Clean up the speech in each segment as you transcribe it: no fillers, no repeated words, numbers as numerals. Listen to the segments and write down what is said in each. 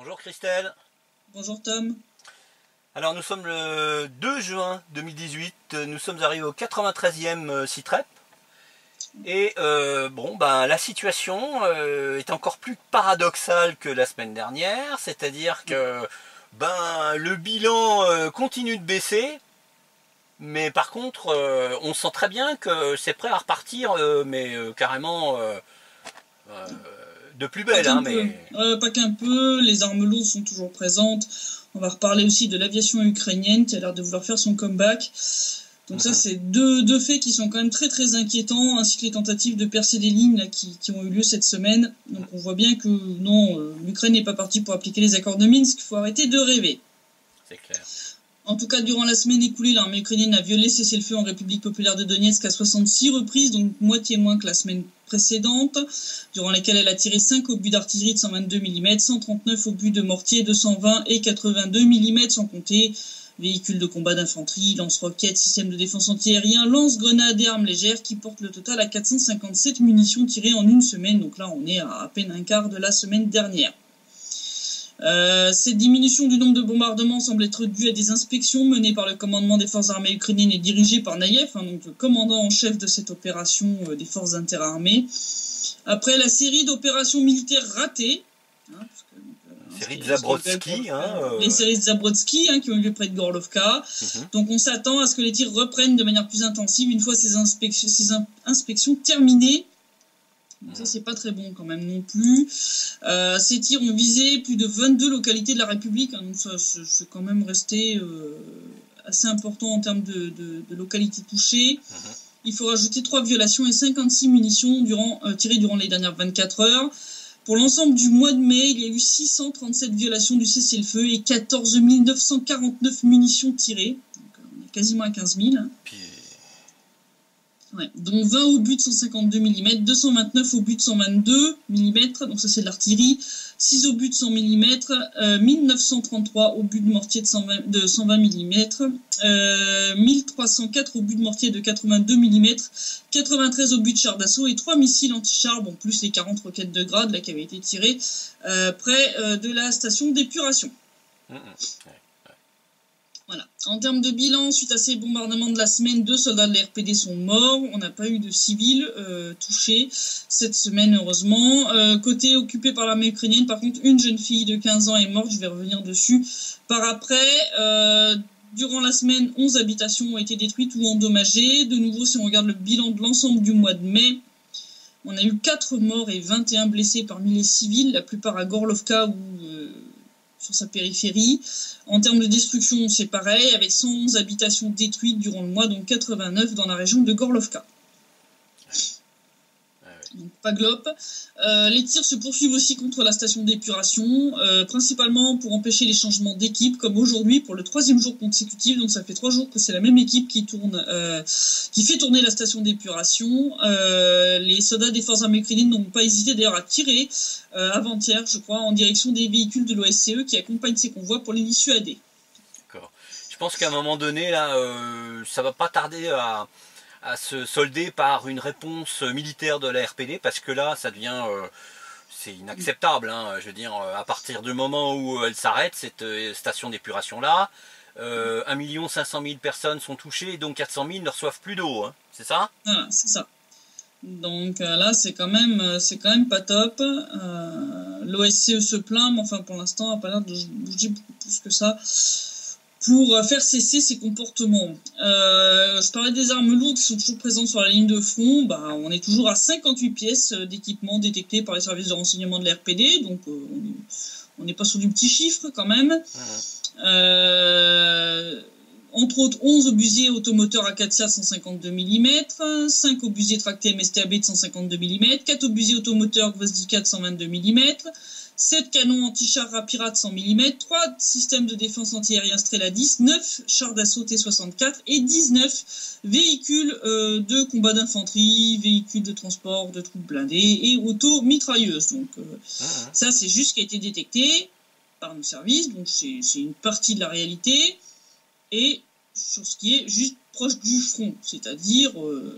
Bonjour Christelle. Bonjour Tom. Alors nous sommes le 2 juin 2018, nous sommes arrivés au 93e SITREP et la situation est encore plus paradoxale que la semaine dernière, c'est-à-dire que le bilan continue de baisser, mais par contre on sent très bien que c'est prêt à repartir, carrément de plus belle. Pas qu'un peu, les armes lourdes sont toujours présentes. On va reparler aussi de l'aviation ukrainienne qui a l'air de vouloir faire son comeback. Donc ça, c'est deux faits qui sont quand même très très inquiétants, ainsi que les tentatives de percer des lignes là, qui ont eu lieu cette semaine. Donc on voit bien que non, l'Ukraine n'est pas partie pour appliquer les accords de Minsk. Il faut arrêter de rêver. C'est clair. En tout cas, durant la semaine écoulée, l'armée ukrainienne a violé cessez-le-feu en République populaire de Donetsk à 66 reprises, donc moitié moins que la semaine précédente, durant lesquelles elle a tiré 5 obus d'artillerie de 122 mm, 139 obus de mortier de 120 et 82 mm, sans compter véhicules de combat d'infanterie, lance-roquettes, systèmes de défense antiaérien, lance-grenades et armes légères, qui portent le total à 457 munitions tirées en une semaine. Donc là, on est à peine un quart de la semaine dernière. Cette diminution du nombre de bombardements semble être due à des inspections menées par le commandement des forces armées ukrainiennes et dirigées par Naïev, donc le commandant en chef de cette opération des forces interarmées. Après la série d'opérations militaires ratées, les séries de Zabrodsky, les séries de Zabrodsky qui ont eu lieu près de Gorlovka. Donc on s'attend à ce que les tirs reprennent de manière plus intensive une fois ces inspections terminées. Donc ça, c'est pas très bon quand même non plus. Ces tirs ont visé plus de 22 localités de la République, donc ça, c'est quand même resté assez important en termes de localités touchées. Il faut rajouter 3 violations et 56 munitions tirées durant les dernières 24 heures. Pour l'ensemble du mois de mai, il y a eu 637 violations du cessez-le-feu et 14 949 munitions tirées. Donc on est quasiment à 15 000. Ouais, dont 20 obus de 152 mm, 229 obus de 122 mm, donc ça c'est de l'artillerie, 6 obus de 100 mm, 1933 obus de mortier de 120 mm, 1304 obus de mortier de 82 mm, 93 obus de chars d'assaut et 3 missiles anti-chars, plus les 40 roquettes de grade là, qui avaient été tirées près de la station d'épuration. Voilà. En termes de bilan, suite à ces bombardements de la semaine, 2 soldats de la RPD sont morts. On n'a pas eu de civils touchés cette semaine, heureusement. Côté occupé par l'armée ukrainienne, par contre, une jeune fille de 15 ans est morte. Je vais revenir dessus par après. Durant la semaine, 11 habitations ont été détruites ou endommagées. De nouveau, si on regarde le bilan de l'ensemble du mois de mai, on a eu 4 morts et 21 blessés parmi les civils, la plupart à Gorlovka ou sur sa périphérie. En termes de destruction, c'est pareil, avec 111 habitations détruites durant le mois, dont 89 dans la région de Gorlovka. Donc, pas glop. Les tirs se poursuivent aussi contre la station d'épuration, principalement pour empêcher les changements d'équipe, comme aujourd'hui pour le 3e jour consécutif. Donc ça fait 3 jours que c'est la même équipe qui fait tourner la station d'épuration. Les soldats des forces armées ukrainiennes n'ont pas hésité d'ailleurs à tirer avant-hier, je crois, en direction des véhicules de l'OSCE qui accompagnent ces convois pour les dissuader. D'accord. Je pense qu'à un moment donné, là, ça va pas tarder à se solder par une réponse militaire de la RPD, parce que là ça devient c'est inacceptable, je veux dire, à partir du moment où elle s'arrête, cette station d'épuration là, 1 500 000 personnes sont touchées, donc 400 000 ne reçoivent plus d'eau, c'est ça? Voilà, c'est ça. Donc là c'est quand même pas top. L'OSCE se plaint, mais enfin pour l'instant n'a pas l'air de bouger beaucoup plus que ça pour faire cesser ces comportements. Je parlais des armes lourdes qui sont toujours présentes sur la ligne de front. On est toujours à 58 pièces d'équipement détectées par les services de renseignement de la RPD, donc on n'est pas sur du petit chiffre quand même. Entre autres, 11 obusiers automoteurs Akatia de 152 mm, 5 obusiers tractés MSTAB de 152 mm, 4 obusiers automoteurs Gvozdika de 122 mm, 7 canons anti-chars Rapira de 100 mm, 3 systèmes de défense anti-aérien Strela 10, 9 chars d'assaut T-64 et 19 véhicules de combat d'infanterie, véhicules de transport de troupes blindées et auto-mitrailleuses. Donc ça, c'est juste ce qui a été détecté par nos services, donc c'est une partie de la réalité. Et sur ce qui est juste proche du front, c'est-à-dire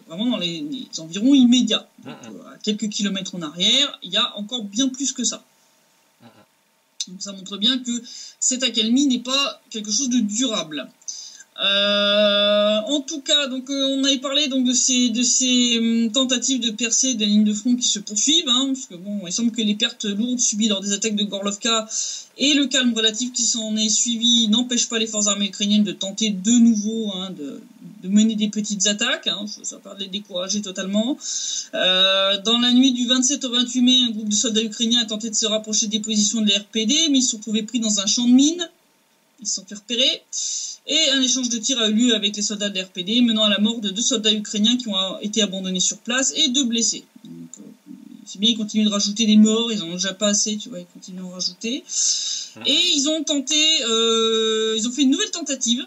vraiment dans les environs immédiats. Donc, à quelques kilomètres en arrière, il y a encore bien plus que ça. Donc ça montre bien que cette accalmie n'est pas quelque chose de durable. En tout cas, donc on avait parlé donc de ces tentatives de percée des lignes de front qui se poursuivent, parce que bon, il semble que les pertes lourdes subies lors des attaques de Gorlovka et le calme relatif qui s'en est suivi n'empêchent pas les forces armées ukrainiennes de tenter de nouveau de mener des petites attaques. Ça va pas de les décourager totalement. Dans la nuit du 27 au 28 mai, un groupe de soldats ukrainiens a tenté de se rapprocher des positions de l'RPD, mais ils se sont trouvés pris dans un champ de mines. Ils se sont fait repérer. Et un échange de tirs a eu lieu avec les soldats de l'RPD, menant à la mort de 2 soldats ukrainiens qui ont été abandonnés sur place et 2 blessés. Donc, c'est bien, ils continuent de rajouter des morts, ils en ont déjà pas assez, tu vois, ils continuent d'en rajouter. Et ils ont fait une nouvelle tentative,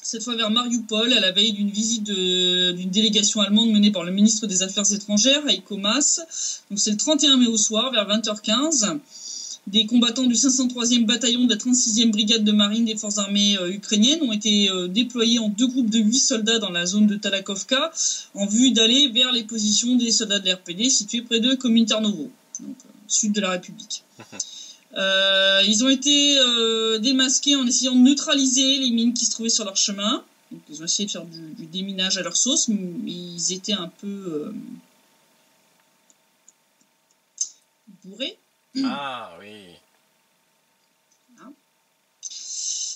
cette fois vers Mariupol, à la veille d'une visite d'une délégation allemande menée par le ministre des Affaires étrangères, Heiko Maas. Donc c'est le 31 mai au soir, vers 20h15. Des combattants du 503e bataillon de la 36e brigade de marine des forces armées ukrainiennes ont été déployés en 2 groupes de 8 soldats dans la zone de Talakovka en vue d'aller vers les positions des soldats de l'RPD situés près de Kominternovo, donc sud de la République. Ils ont été démasqués en essayant de neutraliser les mines qui se trouvaient sur leur chemin. Donc, ils ont essayé de faire du déminage à leur sauce, mais ils étaient un peu bourrés. Ah oui.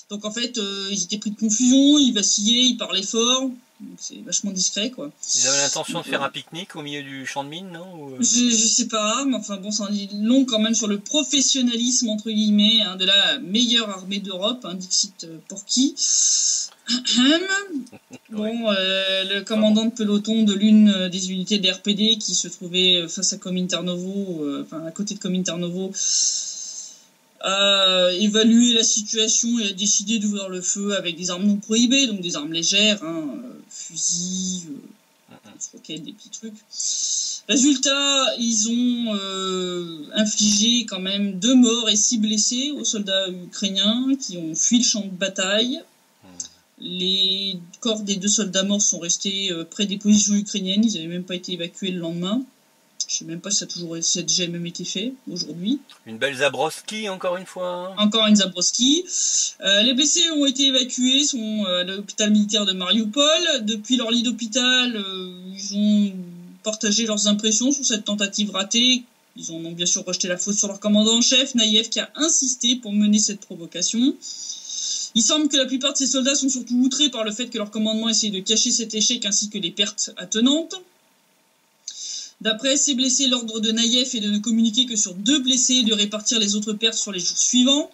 Donc en fait, ils étaient pris de confusion, ils vacillaient, ils parlaient fort. Donc c'est vachement discret, quoi. Ils avaient l'intention de faire un pique-nique au milieu du champ de mine, non? Je sais pas, mais enfin bon, ça en dit long quand même sur le professionnalisme, entre guillemets, de la meilleure armée d'Europe, Dixit Porky. Bon, le commandant de peloton de l'une des unités de l'RPD qui se trouvait face à Kominternovo, à côté de Kominternovo, a évalué la situation et a décidé d'ouvrir le feu avec des armes non prohibées, donc des armes légères, fusils, roquettes, des petits trucs. Résultat, ils ont infligé quand même 2 morts et 6 blessés aux soldats ukrainiens qui ont fui le champ de bataille. Les corps des 2 soldats morts sont restés près des positions ukrainiennes, ils n'avaient même pas été évacués le lendemain. Je sais même pas si ça a déjà même été fait aujourd'hui. Une belle Zabroski, encore une fois. Encore une Zabroski. Les blessés ont été évacués, sont à l'hôpital militaire de Mariupol. Depuis leur lit d'hôpital, ils ont partagé leurs impressions sur cette tentative ratée. Ils ont bien sûr rejeté la faute sur leur commandant en chef, Naïev, qui a insisté pour mener cette provocation. Il semble que la plupart de ces soldats sont surtout outrés par le fait que leur commandement essaye de cacher cet échec ainsi que les pertes attenantes. D'après ces blessés, l'ordre de Naïev est de ne communiquer que sur 2 blessés et de répartir les autres pertes sur les jours suivants.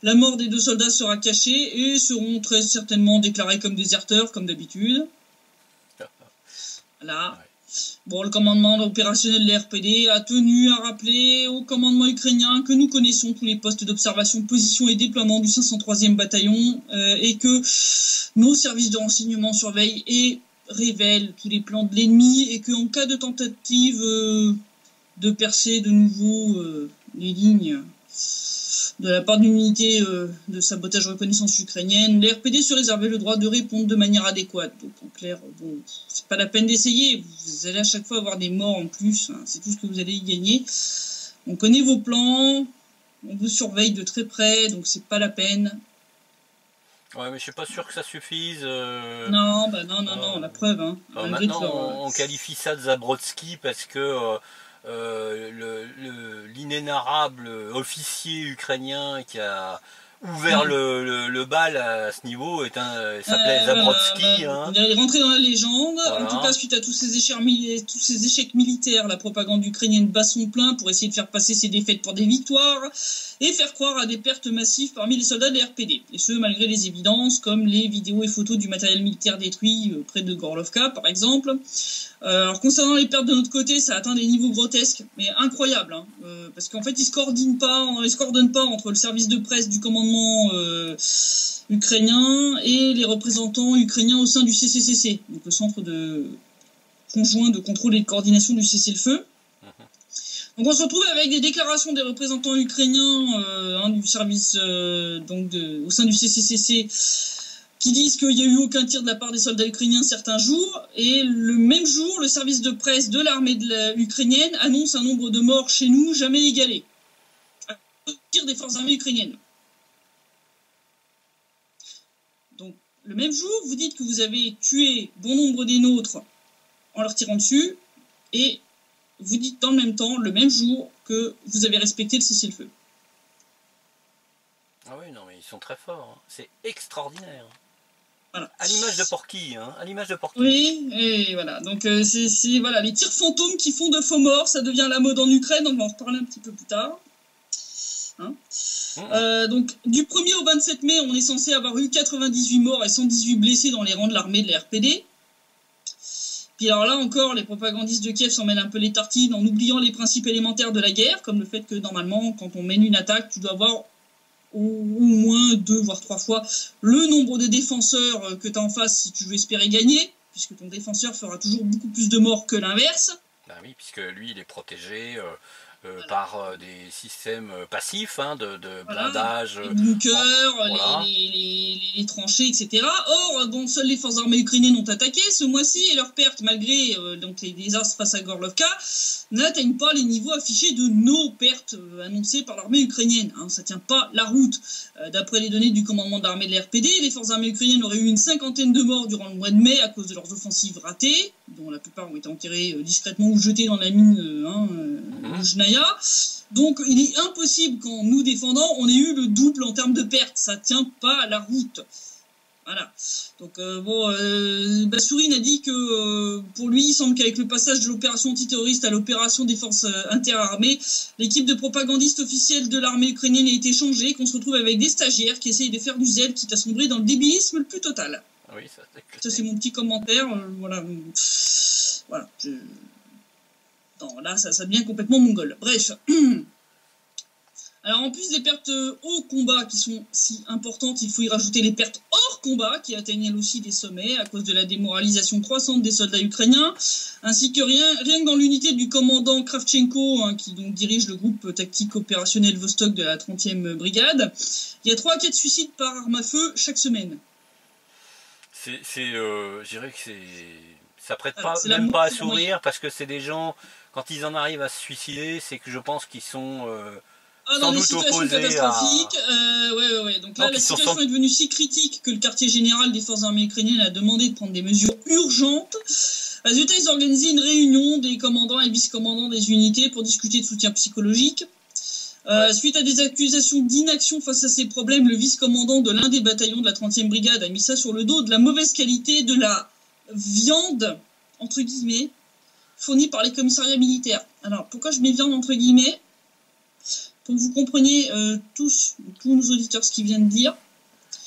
La mort des 2 soldats sera cachée et seront très certainement déclarés comme déserteurs, comme d'habitude. Voilà. Bon, le commandement opérationnel de l'RPD a tenu à rappeler au commandement ukrainien que nous connaissons tous les postes d'observation, position et déploiement du 503e bataillon et que nos services de renseignement surveillent et révèle tous les plans de l'ennemi et qu'en cas de tentative de percer de nouveau les lignes de la part d'une unité de sabotage reconnaissance ukrainienne, l'RPD se réservait le droit de répondre de manière adéquate. Donc en clair, bon, c'est pas la peine d'essayer, vous allez à chaque fois avoir des morts en plus, c'est tout ce que vous allez y gagner. On connaît vos plans, on vous surveille de très près, donc c'est pas la peine. Ouais, mais je suis pas sûr que ça suffise. Non, la preuve. Maintenant, on qualifie ça de Zabrodsky parce que l'inénarrable officier ukrainien qui a ouvert le bal à ce niveau s'appelait Zabrodsky. Il est rentré dans la légende. Voilà. En tout cas, suite à tous ces échecs militaires, la propagande ukrainienne bat son plein pour essayer de faire passer ses défaites pour des victoires et faire croire à des pertes massives parmi les soldats de l'RPD. Et ce, malgré les évidences, comme les vidéos et photos du matériel militaire détruit près de Gorlovka, par exemple. Alors, concernant les pertes de notre côté, ça atteint des niveaux grotesques, mais incroyables. Parce qu'en fait, ils se coordonnent pas entre le service de presse du commandement ukrainien et les représentants ukrainiens au sein du CCCC, donc le centre conjoint de contrôle et de coordination du cessez-le-feu. Donc on se retrouve avec des déclarations des représentants ukrainiens du service au sein du CCCC qui disent qu'il n'y a eu aucun tir de la part des soldats ukrainiens certains jours, et le même jour, le service de presse de l'armée ukrainienne annonce un nombre de morts chez nous jamais égalé. tir des forces armées ukrainiennes. Donc, le même jour, vous dites que vous avez tué bon nombre des nôtres en leur tirant dessus, et vous dites dans le même temps, le même jour, que vous avez respecté le cessez-le-feu. Ah oui, non, mais ils sont très forts. Hein. C'est extraordinaire. Voilà. À l'image de Porky, hein. À l'image de Porky. Oui, et voilà. Donc, c'est voilà, les tirs fantômes qui font de faux morts, ça devient la mode en Ukraine, on va en reparler un petit peu plus tard. Hein. Donc, du 1er au 27 mai, on est censé avoir eu 98 morts et 118 blessés dans les rangs de l'armée de la RPD. Puis alors là encore, les propagandistes de Kiev s'en mêlent un peu les tartines en oubliant les principes élémentaires de la guerre, comme le fait que normalement, quand on mène une attaque, tu dois avoir au moins 2 voire 3 fois le nombre de défenseurs que tu as en face si tu veux espérer gagner, puisque ton défenseur fera toujours beaucoup plus de morts que l'inverse. Ben oui, puisque lui, il est protégé voilà. Par des systèmes passifs hein, de voilà. blindage. Les bunkers, voilà. les tranchées, etc. Or, bon, seules les forces armées ukrainiennes ont attaqué ce mois-ci et leurs pertes, malgré donc les désastres face à Gorlovka, n'atteignent pas les niveaux affichés de nos pertes annoncées par l'armée ukrainienne. Hein, ça tient pas la route. D'après les données du commandement de l'armée de la RPD, les forces armées ukrainiennes auraient eu une 50aine de morts durant le mois de mai à cause de leurs offensives ratées, dont la plupart ont été enterrés discrètement ou jetés dans la mine de Jnaïa. Donc il est impossible qu'en nous défendant, on ait eu le double en termes de pertes. Ça tient pas la route. Voilà. Donc Bassourine a dit que pour lui, il semble qu'avec le passage de l'opération antiterroriste à l'opération des forces interarmées, l'équipe de propagandistes officiels de l'armée ukrainienne a été changée, qu'on se retrouve avec des stagiaires qui essayent de faire du zèle, quitte à sombrer dans le débilisme le plus total. Oui, ça c'est mon petit commentaire. Voilà. Non, là, ça devient complètement mongol. Bref. Alors, en plus des pertes au combat qui sont si importantes, il faut y rajouter les pertes hors combat qui atteignent elles aussi des sommets à cause de la démoralisation croissante des soldats ukrainiens, ainsi que rien que dans l'unité du commandant Kravchenko, hein, qui donc dirige le groupe tactique opérationnel Vostok de la 30e brigade, il y a 3 à 4 suicides par arme à feu chaque semaine. Je dirais que ça prête même pas à sourire parce que c'est des gens, quand ils en arrivent à se suicider, c'est que je pense qu'ils sont sans doute opposés catastrophique. Ouais. Donc là, la situation est devenue si critique que le quartier général des forces armées ukrainiennes a demandé de prendre des mesures urgentes. Résultat, ils ont organisé une réunion des commandants et vice-commandants des unités pour discuter de soutien psychologique. Suite à des accusations d'inaction face à ces problèmes, le vice-commandant de l'un des bataillons de la 30e brigade a mis ça sur le dos de la mauvaise qualité de la viande, entre guillemets, fournie par les commissariats militaires. Alors, pourquoi je mets viande entre guillemets ? Pour que vous compreniez tous nos auditeurs ce qu'ils viennent de dire.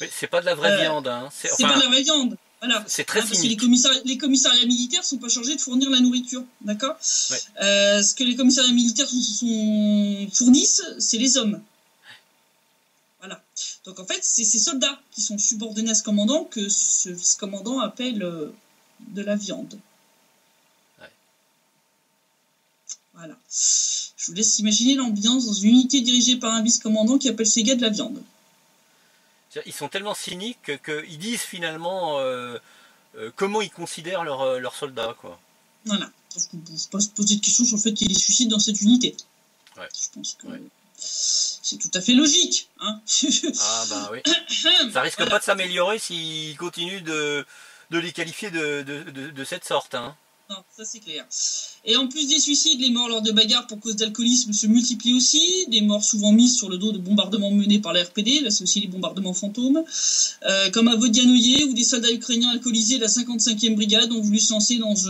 Oui, c'est pas de la vraie viande. Hein. C'est pas de la vraie viande. Voilà. C'est très parce que les commissariats militaires sont pas chargés de fournir la nourriture, d'accord ? Ouais. Ce que les commissariats militaires fournissent, c'est les hommes. Voilà. Donc en fait, c'est ces soldats qui sont subordonnés à ce commandant que ce vice-commandant appelle de la viande. Ouais. Voilà. Je vous laisse imaginer l'ambiance dans une unité dirigée par un vice-commandant qui appelle ses gars de la viande. Ils sont tellement cyniques qu'ils disent finalement comment ils considèrent leurs soldats, quoi. Voilà. Sauf qu'on ne peut pas se poser de questions sur le fait qu'il y ait des suicides dans cette unité. Ouais. Je pense que c'est tout à fait logique. Hein. Ah bah oui. Ça risque pas de s'améliorer s'ils continuent de les qualifier de cette sorte. Hein. Non, ça c'est clair. Et en plus des suicides, les morts lors de bagarres pour cause d'alcoolisme se multiplient aussi. Des morts souvent mises sur le dos de bombardements menés par la RPD. Là, c'est aussi les bombardements fantômes. Comme à Vodianoye, où des soldats ukrainiens alcoolisés de la 55e brigade ont voulu se lancer dans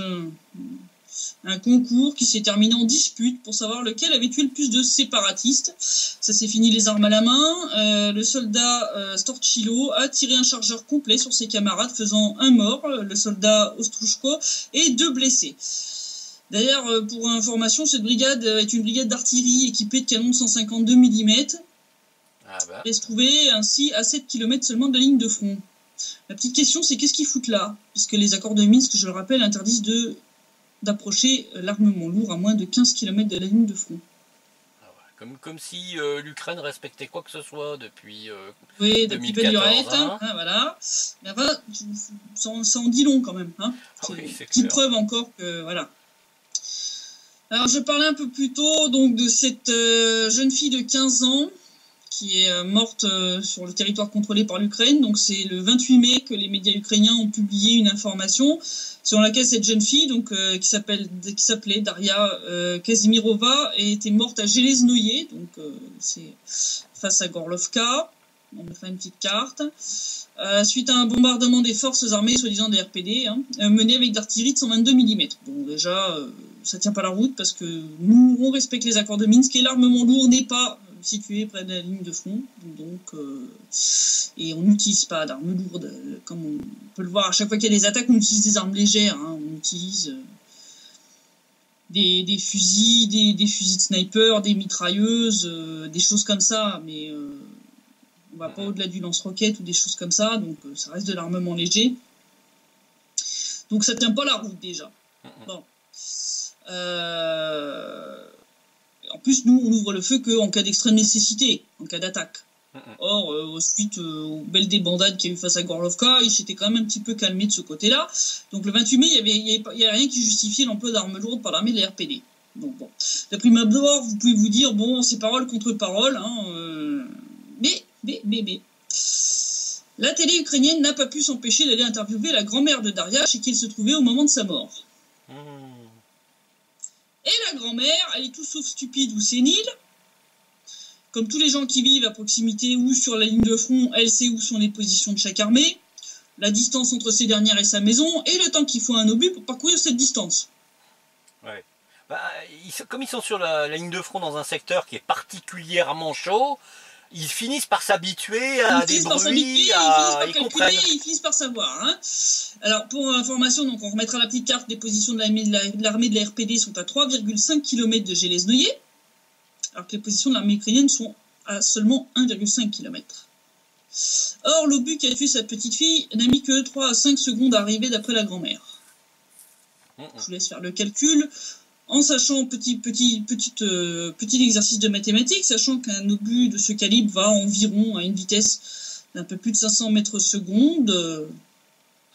un concours qui s'est terminé en dispute pour savoir lequel avait tué le plus de séparatistes. Ça s'est fini les armes à la main. Le soldat Storchilo a tiré un chargeur complet sur ses camarades, faisant un mort, le soldat Ostrushko, et 2 blessés. D'ailleurs, pour information, cette brigade est une brigade d'artillerie équipée de canons de 152 mm. Et se trouvait ainsi à 7 km seulement de la ligne de front. La petite question, c'est qu'est-ce qu'ils foutent là ? Puisque les accords de Minsk, je le rappelle, interdisent d'approcher l'armement lourd à moins de 15 km de la ligne de front. Comme si l'Ukraine respectait quoi que ce soit depuis oui, depuis belle lurette, hein, voilà. Mais enfin, ça en dit long quand même. Hein. C'est petite preuve encore que voilà. Alors je parlais un peu plus tôt donc de cette jeune fille de 15 ans qui est morte sur le territoire contrôlé par l'Ukraine. Donc c'est le 28 mai que les médias ukrainiens ont publié une information selon laquelle cette jeune fille, donc qui s'appelait Daria Kazimirová, était morte à Железное, donc c'est face à Gorlovka. On me fait une petite carte. Suite à un bombardement des forces armées, soi-disant des RPD, mené avec d'artillerie de 122 mm. Bon, déjà, ça tient pas la route parce que nous, on respecte les accords de Minsk et l'armement lourd n'est pas situé près de la ligne de front. Donc, et on n'utilise pas d'armes lourdes. Comme on peut le voir, à chaque fois qu'il y a des attaques, on utilise des armes légères. Hein, on utilise des fusils, des fusils de sniper, des mitrailleuses, des choses comme ça, mais on va pas au-delà du lance-roquette ou des choses comme ça, donc ça reste de l'armement léger. Donc ça tient pas la route déjà. Bon. En plus, nous, on ouvre le feu qu'en cas d'extrême nécessité, en cas d'attaque. Or, suite aux belles débandades qu'il y a eu face à Gorlovka, il s'était quand même un petit peu calmé de ce côté-là. Donc le 28 mai, il y a rien qui justifiait l'emploi d'armes lourdes par l'armée de la RPD. Donc bon, de prime abord, vous pouvez vous dire, bon, c'est parole contre parole, hein, mais. La télé ukrainienne n'a pas pu s'empêcher d'aller interviewer la grand-mère de Daria chez qui elle se trouvait au moment de sa mort. Et la grand-mère, elle est tout sauf stupide ou sénile. Comme tous les gens qui vivent à proximité ou sur la ligne de front, elle sait où sont les positions de chaque armée, la distance entre ces dernières et sa maison, et le temps qu'il faut à un obus pour parcourir cette distance. Ouais. Bah, comme ils sont sur la ligne de front dans un secteur qui est particulièrement chaud, ils finissent par s'habituer à des bruits, ils finissent par savoir. Hein. Alors, pour information, donc on remettra la petite carte des positions de l'armée de la RPD sont à 3,5 km de Железное, alors que les positions de l'armée ukrainienne sont à seulement 1,5 km. Or, l'obus qui a tué sa petite fille n'a mis que 3 à 5 secondes à arriver d'après la grand-mère. Je vous laisse faire le calcul. En sachant, petit exercice de mathématiques, sachant qu'un obus de ce calibre va environ à une vitesse d'un peu plus de 500 mètres seconde, je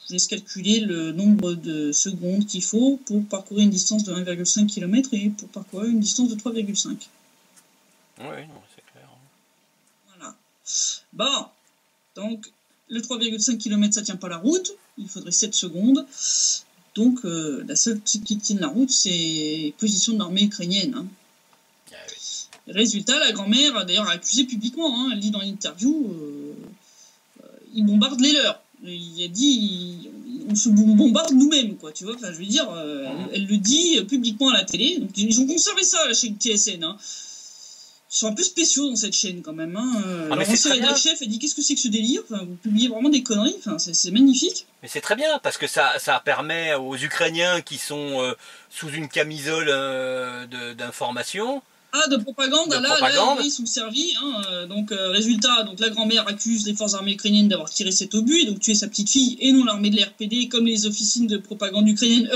vous laisse calculer le nombre de secondes qu'il faut pour parcourir une distance de 1,5 km et pour parcourir une distance de 3,5. Oui, non, c'est clair. Voilà. Bon, donc le 3,5 km, ça tient pas la route, il faudrait 7 secondes. Donc, la seule qui tienne la route, c'est les positions de l'armée ukrainienne. Hein. Ah oui. Résultat, la grand-mère, d'ailleurs, a accusé publiquement, hein, elle dit dans l'interview, ils bombardent les leurs. Il a dit, on se bombarde nous-mêmes, quoi, tu vois. Enfin, je veux dire, elle le dit publiquement à la télé. Donc, ils ont conservé ça, la chaîne TSN. Hein. Ils sont un peu spéciaux dans cette chaîne, quand même. Hein. Alors, la chef, elle dit, qu'est-ce que c'est que ce délire, enfin, vous publiez vraiment des conneries, enfin, c'est magnifique. Mais c'est très bien, parce que ça permet aux Ukrainiens qui sont sous une camisole d'information. Ah, de propagande, là, ils sont servis. Hein, donc, résultat, donc la grand-mère accuse les forces armées ukrainiennes d'avoir tiré cet obus, et donc tué sa petite fille, et non l'armée de l'RPD, comme les officines de propagande ukrainienne,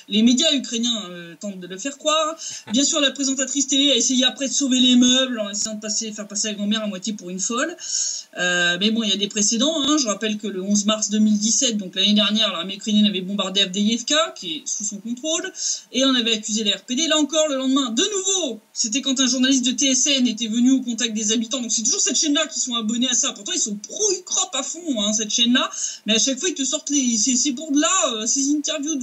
les médias ukrainiens tentent de le faire croire. Bien sûr, la présentatrice télé a essayé après de sauver les meubles, en essayant de faire passer la grand-mère à moitié pour une folle. Mais bon, il y a des précédents. Hein. Je rappelle que le 11 mars 2017, donc l'année dernière, l'armée ukrainienne avait bombardé Avdiivka, qui est sous son contrôle, et on avait accusé la RPD. Là encore, le lendemain, de nouveau, c'était quand un journaliste de TSN était venu au contact des habitants. Donc c'est toujours cette chaîne-là qui sont abonnés à ça. Pourtant, ils sont pro-Ukrop à fond, hein, cette chaîne-là. Mais à chaque fois, ils te sortent ces bourdes-là, ces interviews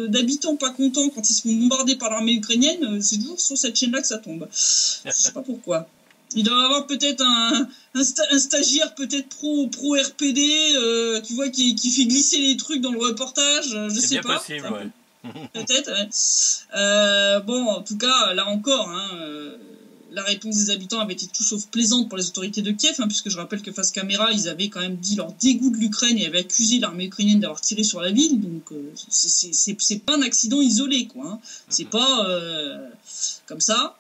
d'habitants pas contents quand ils se font bombarder par l'armée ukrainienne. C'est toujours sur cette chaîne-là que ça tombe. Je sais pas pourquoi. Il doit y avoir peut-être un stagiaire peut-être pro RPD, tu vois, qui fait glisser les trucs dans le reportage. Je sais pas. C'est bien possible, ouais. Peut-être, ouais. Bon, en tout cas, là encore, hein, la réponse des habitants avait été tout sauf plaisante pour les autorités de Kiev, hein, puisque je rappelle que face caméra, ils avaient quand même dit leur dégoût de l'Ukraine et avaient accusé l'armée ukrainienne d'avoir tiré sur la ville. Donc, c'est pas un accident isolé, quoi. Hein. C'est pas comme ça.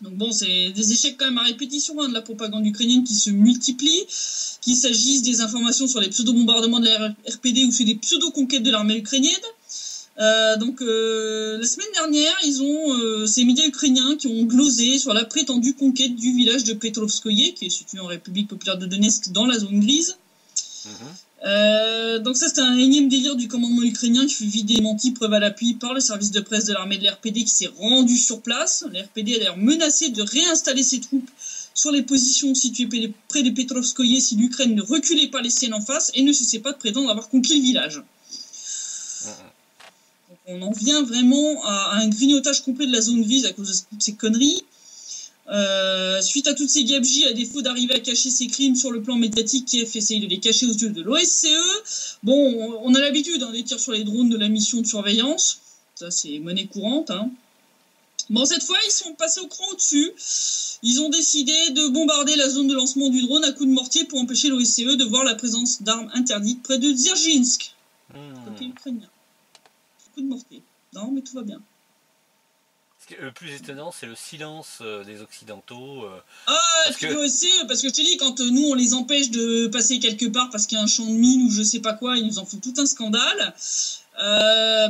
Donc bon, c'est des échecs quand même à répétition, hein, de la propagande ukrainienne qui se multiplie, qu'il s'agisse des informations sur les pseudo-bombardements de la RPD ou sur des pseudo-conquêtes de l'armée ukrainienne. Donc la semaine dernière, ils ont ces médias ukrainiens qui ont glosé sur la prétendue conquête du village de Petrovskoye, qui est situé en République populaire de Donetsk dans la zone grise. Donc ça, c'était un énième délire du commandement ukrainien qui fut vite démenti, preuve à l'appui, par le service de presse de l'armée de l'RPD qui s'est rendu sur place. L'RPD a d'ailleurs menacé de réinstaller ses troupes sur les positions situées près de Petrovskoye si l'Ukraine ne reculait pas les siennes en face et ne cessait pas de prétendre avoir conquis le village. Donc on en vient vraiment à un grignotage complet de la zone grise à cause de toutes ces conneries. Suite à toutes ces gabegies, à défaut d'arriver à cacher ses crimes sur le plan médiatique, Kiev essaye de les cacher aux yeux de l'OSCE. Bon, on a l'habitude des tirs sur les drones de la mission de surveillance. Ça, c'est monnaie courante. Bon, cette fois, ils sont passés au cran au-dessus. Ils ont décidé de bombarder la zone de lancement du drone à coups de mortier pour empêcher l'OSCE de voir la présence d'armes interdites près de Dzержinsk. Côté ukrainien. Coup de mortier. Non, mais tout va bien. Le plus étonnant, c'est le silence des Occidentaux. Parce que je te dis, quand nous, on les empêche de passer quelque part parce qu'il y a un champ de mine ou je sais pas quoi, ils nous en font tout un scandale.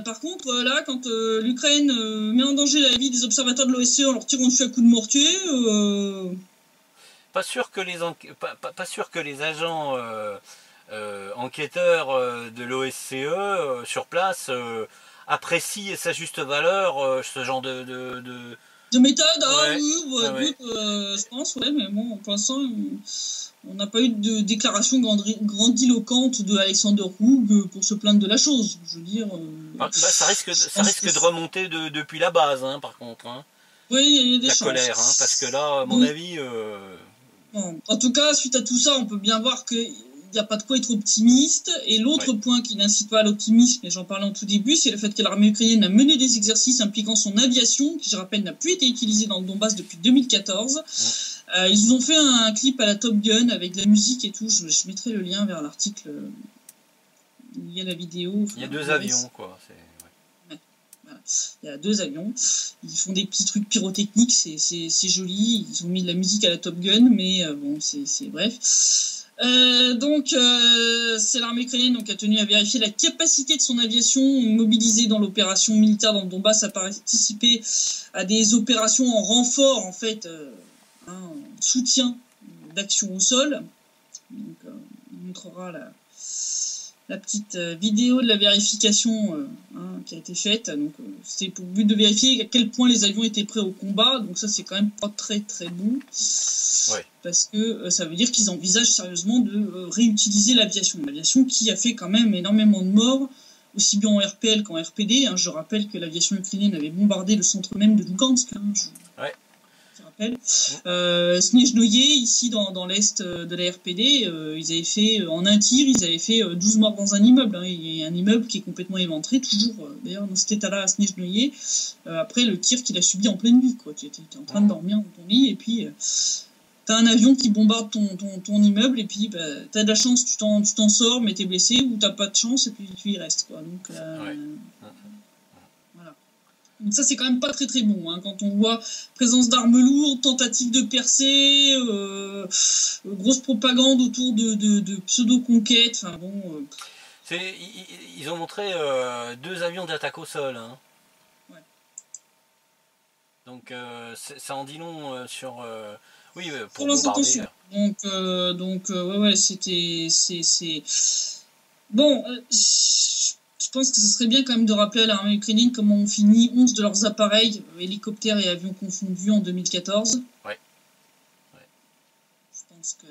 Par contre, là, quand l'Ukraine met en danger la vie des observateurs de l'OSCE en leur tirant dessus à coups de mortier... Pas sûr que les agents enquêteurs de l'OSCE sur place... apprécie sa juste valeur, ce genre de méthode. Je pense, mais bon, pour l'instant, on n'a pas eu de déclaration grandiloquente de Alexander Roug pour se plaindre de la chose. Je veux dire. Ça risque de remonter depuis la base, par contre. Oui, il y a des chances. La colère, parce que là, à mon avis. Bon, en tout cas, suite à tout ça, on peut bien voir que. Il n'y a pas de quoi être optimiste. Et l'autre point qui n'incite pas à l'optimisme, et j'en parlais en tout début, c'est le fait que l'armée ukrainienne a mené des exercices impliquant son aviation, qui, je rappelle, n'a plus été utilisée dans le Donbass depuis 2014. Ils ont fait un clip à la Top Gun avec de la musique et tout. Je mettrai le lien vers l'article. Il y a la vidéo. Il y a 2 avions, quoi. Voilà. Il y a 2 avions. Ils font des petits trucs pyrotechniques, c'est joli. Ils ont mis de la musique à la Top Gun, mais bon, c'est bref. C'est l'armée ukrainienne qui a tenu à vérifier la capacité de son aviation mobilisée dans l'opération militaire dans le Donbass à participer à des opérations en renfort, en fait, en soutien d'action au sol. Donc, on montrera la petite vidéo de la vérification qui a été faite. Donc, c'était pour but de vérifier à quel point les avions étaient prêts au combat. Donc ça, c'est quand même pas très très bon. Ouais. Parce que ça veut dire qu'ils envisagent sérieusement de réutiliser l'aviation. L'aviation qui a fait quand même énormément de morts, aussi bien en RPL qu'en RPD. Je rappelle que l'aviation ukrainienne avait bombardé le centre même de Lugansk. Je rappelle. Snezhnoye, ici dans l'est de la RPD, ils avaient fait, en un tir, ils avaient fait 12 morts dans un immeuble. Il y a un immeuble qui est complètement éventré, toujours d'ailleurs dans cet état-là à Snezhnoye, après le tir qu'il a subi en pleine nuit. Tu étais en train de dormir dans ton lit et puis... t'as un avion qui bombarde ton immeuble et puis t'as de la chance, tu t'en sors mais t'es blessé, ou t'as pas de chance et puis tu y restes, quoi. Donc voilà. Donc ça c'est quand même pas très très bon quand on voit présence d'armes lourdes, tentative de percée, grosse propagande autour de pseudo-conquêtes, enfin bon... Ils ont montré 2 avions d'attaque au sol. Donc ça en dit long sur... Oui, pour bombarder. Donc c'est... Bon, je pense que ce serait bien quand même de rappeler à l'armée ukrainienne comment ont fini 11 de leurs appareils, hélicoptères et avions confondus, en 2014. Ouais. Je pense que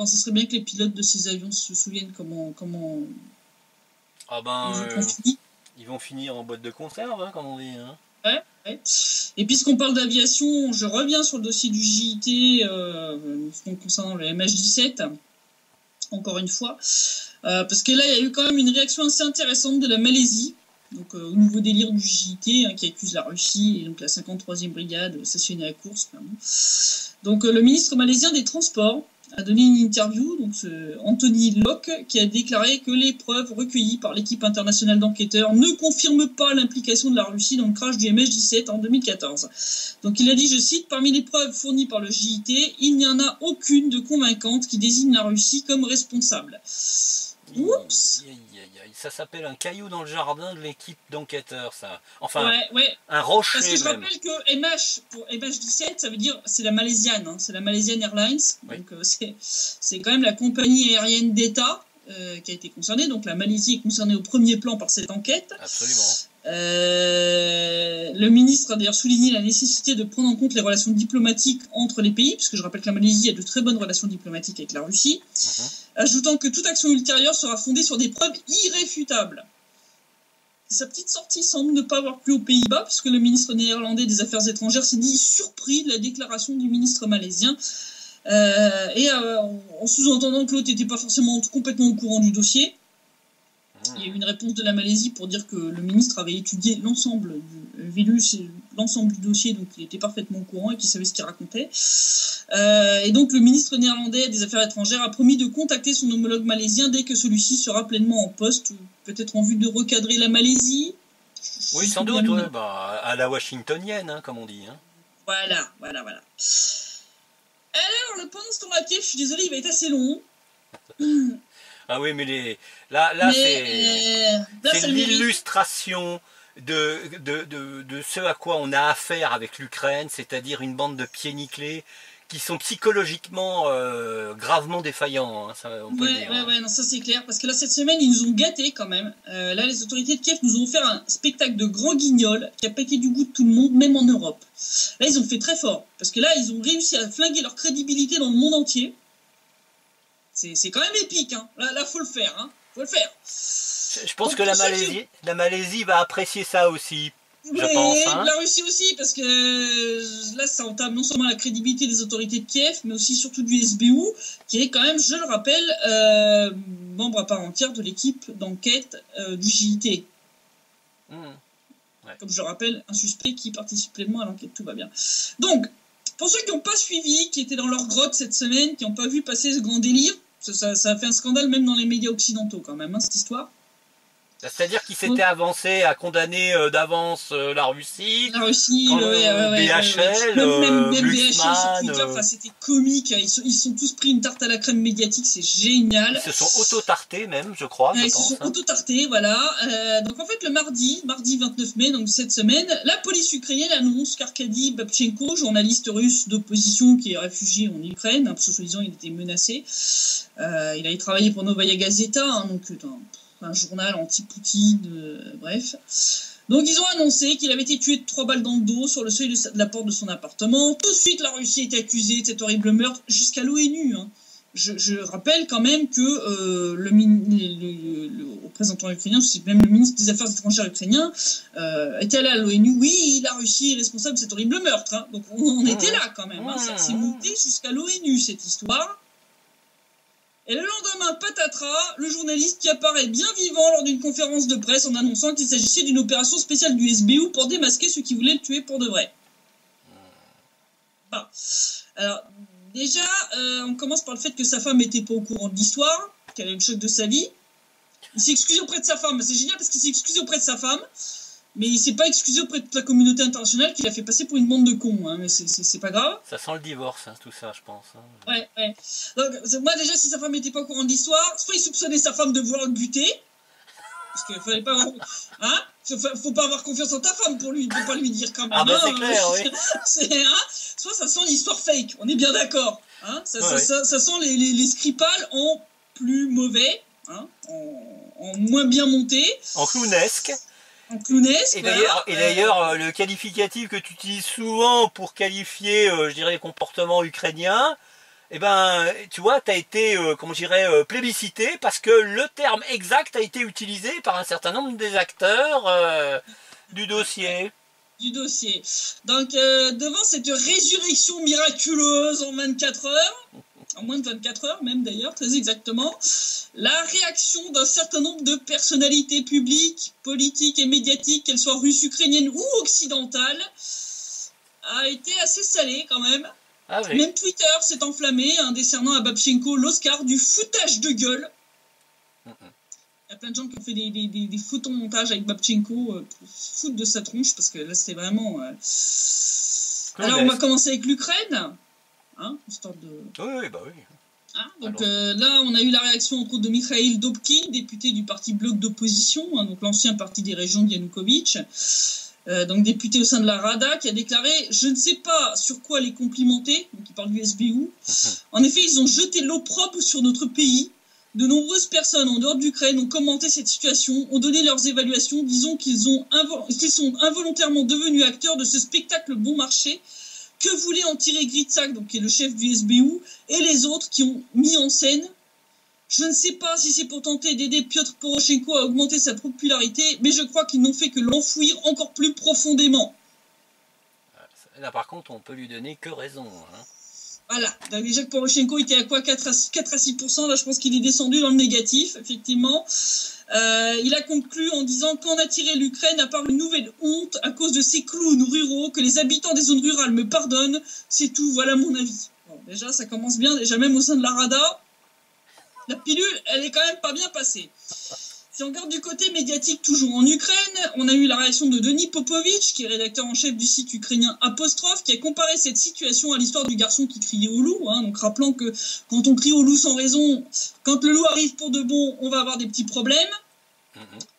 ce serait bien que les pilotes de ces avions se souviennent comment ils vont finir en boîte de conserve, comme on dit. Ouais. Et puisqu'on parle d'aviation, je reviens sur le dossier du JIT concernant le MH17, encore une fois, parce que là, il y a eu quand même une réaction assez intéressante de la Malaisie, donc au nouveau délire du JIT, qui accuse la Russie et donc la 53e brigade stationnée à Koursk. Donc le ministre malaisien des Transports a donné une interview, donc Anthony Locke, qui a déclaré que les preuves recueillies par l'équipe internationale d'enquêteurs ne confirment pas l'implication de la Russie dans le crash du MH17 en 2014. Donc il a dit, je cite, « Parmi les preuves fournies par le JIT, il n'y en a aucune de convaincante qui désigne la Russie comme responsable. » Oups. Ça s'appelle un caillou dans le jardin de l'équipe d'enquêteurs, ça. Enfin, ouais. Un rocher. Parce que je rappelle que MH, pour MH17, ça veut dire, c'est la Malaysiane, c'est la Malaysian Airlines. Oui. Donc c'est quand même la compagnie aérienne d'État qui a été concernée. Donc la Malaisie est concernée au premier plan par cette enquête. Absolument. Le ministre a d'ailleurs souligné la nécessité de prendre en compte les relations diplomatiques entre les pays, puisque je rappelle que la Malaisie a de très bonnes relations diplomatiques avec la Russie, ajoutant que toute action ultérieure sera fondée sur des preuves irréfutables. Sa petite sortie semble ne pas avoir plu aux Pays-Bas, puisque le ministre néerlandais des Affaires étrangères s'est dit surpris de la déclaration du ministre malaisien, en sous-entendant que l'autre n'était pas forcément complètement au courant du dossier. Il y a eu une réponse de la Malaisie pour dire que le ministre avait étudié l'ensemble du virus et l'ensemble du dossier, donc il était parfaitement au courant et qu'il savait ce qu'il racontait. Et donc le ministre néerlandais des Affaires étrangères a promis de contacter son homologue malaisien dès que celui-ci sera pleinement en poste, peut-être en vue de recadrer la Malaisie. Oui, sans doute, ouais, à la washingtonienne, hein, comme on dit. Hein. Voilà. Alors, pendant ce temps-là, Kiev, je suis désolé, il va être assez long. Ah oui, mais c'est l'illustration de ce à quoi on a affaire avec l'Ukraine, c'est-à-dire une bande de pieds nickelés qui sont psychologiquement gravement défaillants, hein, ça, on peut le dire. Non, ça c'est clair, parce que là, cette semaine, ils nous ont gâtés quand même. Là, les autorités de Kiev nous ont offert un spectacle de grand guignol qui a piqué du goût de tout le monde, même en Europe. Là, ils ont fait très fort, parce que là, ils ont réussi à flinguer leur crédibilité dans le monde entier. C'est quand même épique, hein. Là, faut le faire, hein. Faut le faire. Je pense que la Malaisie va apprécier ça aussi. Je pense, hein. La Russie aussi, parce que là, ça entame non seulement la crédibilité des autorités de Kiev, mais aussi surtout du SBU, qui est quand même, je le rappelle, membre à part entière de l'équipe d'enquête du JIT. Comme je le rappelle, un suspect qui participe pleinement à l'enquête, tout va bien. Donc, pour ceux qui n'ont pas suivi, qui étaient dans leur grotte cette semaine, qui n'ont pas vu passer ce grand délire, ça a fait un scandale même dans les médias occidentaux quand même, hein, cette histoire. C'est-à-dire qu'il s'était avancé à condamner d'avance la Russie, BHL, même BHL sur Twitter, c'était comique, ils sont tous pris une tarte à la crème médiatique, c'est génial. Ils se sont auto-tartés même, je crois. Ils se sont auto-tartés, voilà. Donc en fait le mardi 29 mai, donc cette semaine, la police ukrainienne annonce qu'Arkady Babchenko, journaliste russe d'opposition qui est réfugié en Ukraine, parce que soi-disant il était menacé, il avait travaillé pour Novaya Gazeta, hein, donc un journal anti-Poutine, bref. Donc ils ont annoncé qu'il avait été tué de 3 balles dans le dos sur le seuil de la porte de son appartement. Tout de suite, la Russie a été accusée de cet horrible meurtre jusqu'à l'ONU. Hein. Je rappelle quand même que le représentant ukrainien, c'est même le ministre des Affaires étrangères ukrainien, était allé à l'ONU. Oui, la Russie est responsable de cet horrible meurtre. Hein. Donc on était là quand même. Hein. Ça s'est monté jusqu'à l'ONU, cette histoire. Et le lendemain, patatras, le journaliste qui apparaît bien vivant lors d'une conférence de presse en annonçant qu'il s'agissait d'une opération spéciale du SBU pour démasquer ceux qui voulaient le tuer pour de vrai. Bon. Alors, déjà, on commence par le fait que sa femme n'était pas au courant de l'histoire, qu'elle a eu le choc de sa vie. Il s'est excusé auprès de sa femme. C'est génial parce qu'il s'est excusé auprès de sa femme, mais il s'est pas excusé auprès de la communauté internationale qui l'a fait passer pour une bande de cons. Hein, mais c'est pas grave. Ça sent le divorce, hein, tout ça, je pense. Hein. Ouais. Donc, moi, déjà, si sa femme n'était pas au courant de l'histoire, soit il soupçonnait sa femme de vouloir le buter, parce qu'il fallait pas avoir... Hein, faut pas avoir confiance en ta femme pour pas lui dire quand même. Ah bah c'est clair, oui. Soit ça sent l'histoire fake, on est bien d'accord. Hein, ça sent les Skripal en plus mauvais, hein, en moins bien monté. En clownesque. Et d'ailleurs, le qualificatif que tu utilises souvent pour qualifier, je dirais, les comportements ukrainiens, eh ben, tu vois, tu as été, plébiscité parce que le terme exact a été utilisé par un certain nombre des acteurs du dossier. Donc, devant cette résurrection miraculeuse en 24 heures, en moins de 24 heures même d'ailleurs, très exactement, la réaction d'un certain nombre de personnalités publiques, politiques et médiatiques, qu'elles soient russes, ukrainiennes ou occidentales, a été assez salée quand même. Ah oui. Même Twitter s'est enflammé, décernant à Babchenko l'Oscar du foutage de gueule. Il y a plein de gens qui ont fait des photomontages avec Babchenko pour se foutre de sa tronche, parce que là c'était vraiment... Alors on va commencer avec l'Ukraine. Hein, histoire de... Oui. Hein, donc là, on a eu la réaction entre autres de Mikhail Dobkin, député du parti Bloc d'opposition, hein, donc l'ancien parti des régions de Yanukovych, donc député au sein de la Rada, qui a déclaré « Je ne sais pas sur quoi les complimenter », donc il parle du SBU. En effet, ils ont jeté l'opprobre sur notre pays. De nombreuses personnes en dehors de l'Ukraine ont commenté cette situation, ont donné leurs évaluations, disons qu'ils sont involontairement devenus acteurs de ce spectacle bon marché. Que voulait en tirer Gritsak, donc qui est le chef du SBU, et les autres qui ont mis en scène? Je ne sais pas si c'est pour tenter d'aider Piotr Poroshenko à augmenter sa popularité, mais je crois qu'ils n'ont fait que l'enfouir encore plus profondément. Là, par contre, on peut lui donner que raison. Hein. Voilà, déjà que Poroshenko était à quoi, 4 à 6%, là je pense qu'il est descendu dans le négatif, effectivement. Il a conclu en disant qu'en a tiré l'Ukraine, à part une nouvelle honte à cause de ces clowns ruraux, que les habitants des zones rurales me pardonnent, c'est tout, voilà mon avis. Bon, déjà, ça commence bien, déjà même au sein de la Rada, la pilule, elle est quand même pas bien passée. Si on regarde du côté médiatique, toujours en Ukraine, on a eu la réaction de Denis Popovitch, qui est rédacteur en chef du site ukrainien Apostrophe, qui a comparé cette situation à l'histoire du garçon qui criait au loup, hein, donc rappelant que quand on crie au loup sans raison, quand le loup arrive pour de bon, on va avoir des petits problèmes.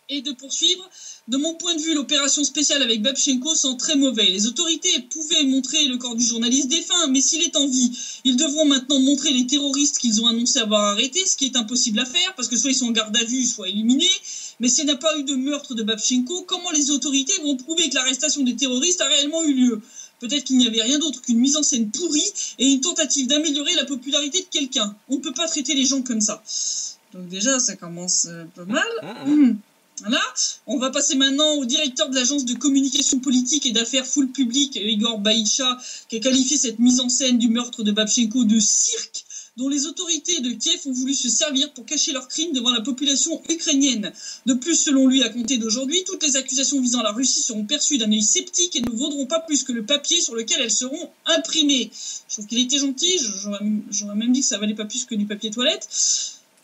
Et de poursuivre, de mon point de vue, l'opération spéciale avec Babchenko sent très mauvais. Les autorités pouvaient montrer le corps du journaliste défunt, mais s'il est en vie, ils devront maintenant montrer les terroristes qu'ils ont annoncé avoir arrêtés, ce qui est impossible à faire, parce que soit ils sont en garde à vue, soit éliminés. Mais s'il n'y a pas eu de meurtre de Babchenko, comment les autorités vont prouver que l'arrestation des terroristes a réellement eu lieu? Peut-être qu'il n'y avait rien d'autre qu'une mise en scène pourrie et une tentative d'améliorer la popularité de quelqu'un. On ne peut pas traiter les gens comme ça. Donc déjà, ça commence pas mal. Voilà. On va passer maintenant au directeur de l'agence de communication politique et d'affaires full public, Igor Baïcha, qui a qualifié cette mise en scène du meurtre de Babchenko de cirque, dont les autorités de Kiev ont voulu se servir pour cacher leurs crimes devant la population ukrainienne. De plus, selon lui, à compter d'aujourd'hui, toutes les accusations visant la Russie seront perçues d'un œil sceptique et ne vaudront pas plus que le papier sur lequel elles seront imprimées. Je trouve qu'il était gentil, j'aurais même dit que ça valait pas plus que du papier toilette.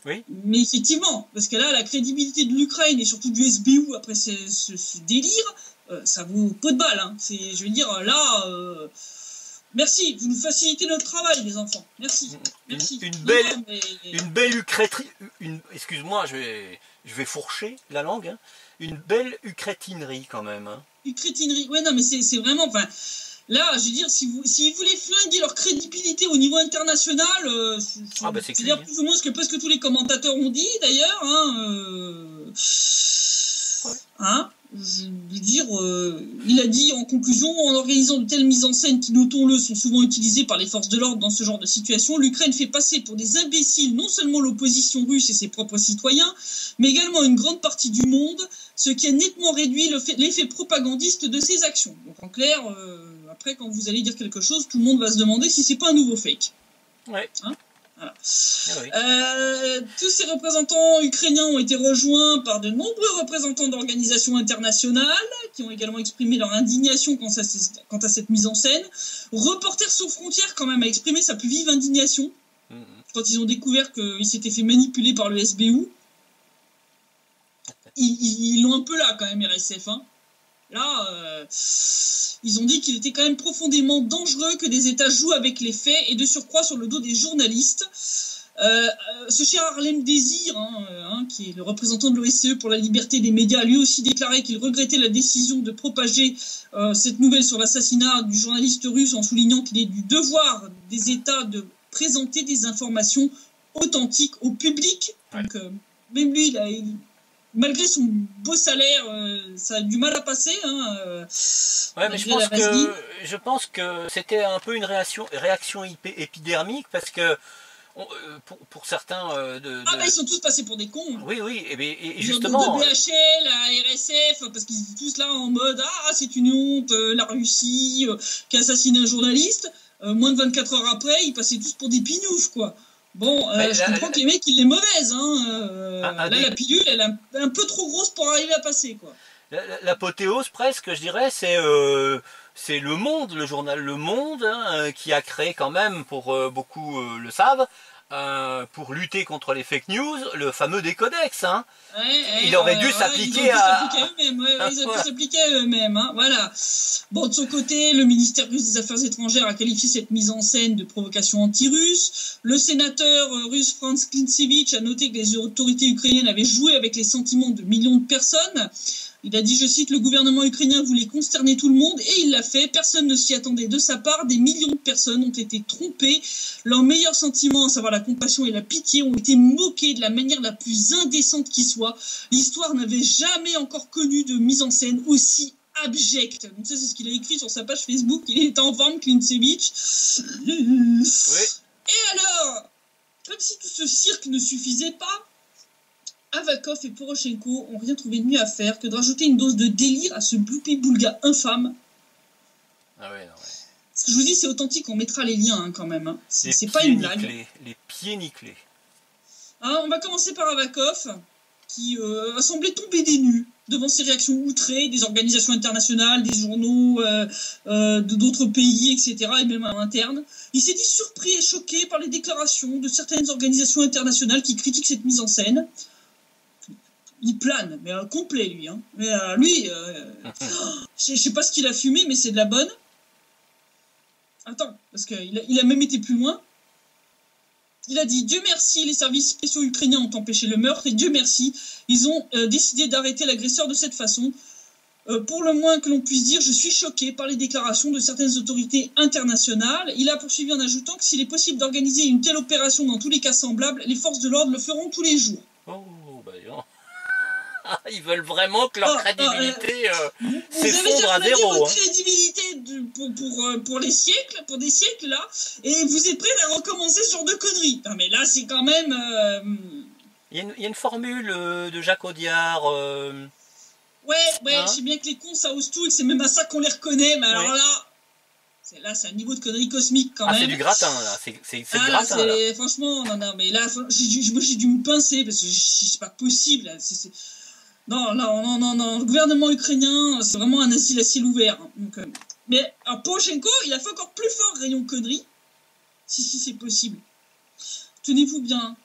Oui. Mais effectivement, parce que là, la crédibilité de l'Ukraine et surtout du SBU après ce délire, ça vaut peu de balles. Hein. Je veux dire, là, merci, vous nous facilitez notre travail, les enfants. Merci. Merci. Une belle Ukraine. Excuse-moi, je vais fourcher la langue. Hein. Une belle Ukratinerie quand même. Hein. Ukratinerie. Ouais, non, mais c'est vraiment. Enfin, là, je veux dire, s'ils voulaient flinguer leur crédibilité au niveau international, c'est dire plus ou moins ce que presque tous les commentateurs ont dit, d'ailleurs. Je veux dire, il a dit en conclusion, en organisant de telles mises en scène qui, notons-le, sont souvent utilisées par les forces de l'ordre dans ce genre de situation, l'Ukraine fait passer pour des imbéciles non seulement l'opposition russe et ses propres citoyens, mais également une grande partie du monde, ce qui a nettement réduit l'effet propagandiste de ces actions. Donc en clair, après quand vous allez dire quelque chose, tout le monde va se demander si c'est pas un nouveau fake. Ouais. Hein, voilà. Ah oui. Tous ces représentants ukrainiens ont été rejoints par de nombreux représentants d'organisations internationales qui ont également exprimé leur indignation quant à cette mise en scène. Reporters sans frontières quand même a exprimé sa plus vive indignation quand ils ont découvert qu'ils s'étaient fait manipuler par le SBU. Ils l'ont un peu là quand même, RSF. Hein. Là, ils ont dit qu'il était quand même profondément dangereux que des États jouent avec les faits et de surcroît sur le dos des journalistes. Ce cher Harlem Désir, qui est le représentant de l'OSCE pour la liberté des médias, a lui aussi déclaré qu'il regrettait la décision de propager cette nouvelle sur l'assassinat du journaliste russe en soulignant qu'il est du devoir des États de présenter des informations authentiques au public. Ouais. Donc, même lui, malgré son beau salaire, ça a du mal à passer. Ouais, mais je pense que c'était un peu une réaction épidermique parce que pour certains ils sont tous passés pour des cons. Oui, et justement. De BHL à RSF, parce qu'ils étaient tous là en mode c'est une honte, la Russie qui assassine un journaliste. Moins de 24 heures après, ils passaient tous pour des pignoufs, quoi. Bon, je comprends que les mecs, ils est mauvaise. La pilule, elle est un peu trop grosse pour arriver à passer, quoi. L'apothéose, presque, je dirais, c'est Le Monde, le journal Le Monde, qui a créé quand même, pour beaucoup le savent, pour lutter contre les fake news, le fameux décodex. Il aurait dû s'appliquer à eux-mêmes. Ils auraient pu s'appliquer à eux-mêmes. Voilà. Bon, de son côté, le ministère russe des Affaires étrangères a qualifié cette mise en scène de provocation anti-russe. Le sénateur russe Franz Klintsevich a noté que les autorités ukrainiennes avaient joué avec les sentiments de millions de personnes. Il a dit, je cite, le gouvernement ukrainien voulait consterner tout le monde et il l'a fait. Personne ne s'y attendait de sa part. Des millions de personnes ont été trompées. Leurs meilleurs sentiments, à savoir la compassion et la pitié, ont été moqués de la manière la plus indécente qui soit. L'histoire n'avait jamais encore connu de mise en scène aussi abjecte. Donc ça, c'est ce qu'il a écrit sur sa page Facebook. Il est en forme, Klinsevich. Oui. Et alors, comme si tout ce cirque ne suffisait pas, Avakov et Poroshenko ont rien trouvé de mieux à faire que de rajouter une dose de délire à ce bloupi-boulga infâme. Ah ouais, non, ouais. Ce que je vous dis, c'est authentique, on mettra les liens hein, quand même. Hein. C'est pas une blague. Les pieds nickelés. Hein, on va commencer par Avakov, qui a semblé tomber des nues devant ses réactions outrées des organisations internationales, des journaux d'autres pays, etc., et même à l'interne. Il s'est dit surpris et choqué par les déclarations de certaines organisations internationales qui critiquent cette mise en scène. Il plane, mais complet, lui. Hein. Mais lui, je sais pas ce qu'il a fumé, mais c'est de la bonne. Attends, parce qu'il a même été plus loin. Il a dit, Dieu merci, les services spéciaux ukrainiens ont empêché le meurtre, et Dieu merci, ils ont décidé d'arrêter l'agresseur de cette façon. Pour le moins que l'on puisse dire, je suis choqué par les déclarations de certaines autorités internationales. Il a poursuivi en ajoutant que s'il est possible d'organiser une telle opération dans tous les cas semblables, les forces de l'ordre le feront tous les jours. Oh, bah non. Ils veulent vraiment que leur crédibilité s'effondre à zéro. Vous avez crédibilité pour des siècles là, et vous êtes prêts à recommencer ce genre de conneries. Non mais là c'est quand même. Il y a une formule de Jacques Audiard. Ouais, hein, je sais bien que les cons ça ose tout et que c'est même à ça qu'on les reconnaît, mais alors là, c'est un niveau de connerie cosmique quand même. Ah, c'est du gratin là, c'est du gratin là. Franchement, non, mais là, j'ai dû me pincer parce que c'est pas possible. Là, Non, le gouvernement ukrainien, c'est vraiment un asile à ciel ouvert. Hein. Donc, mais alors, Poroshenko, il a fait encore plus fort rayon connerie. Si, c'est possible. Tenez-vous bien,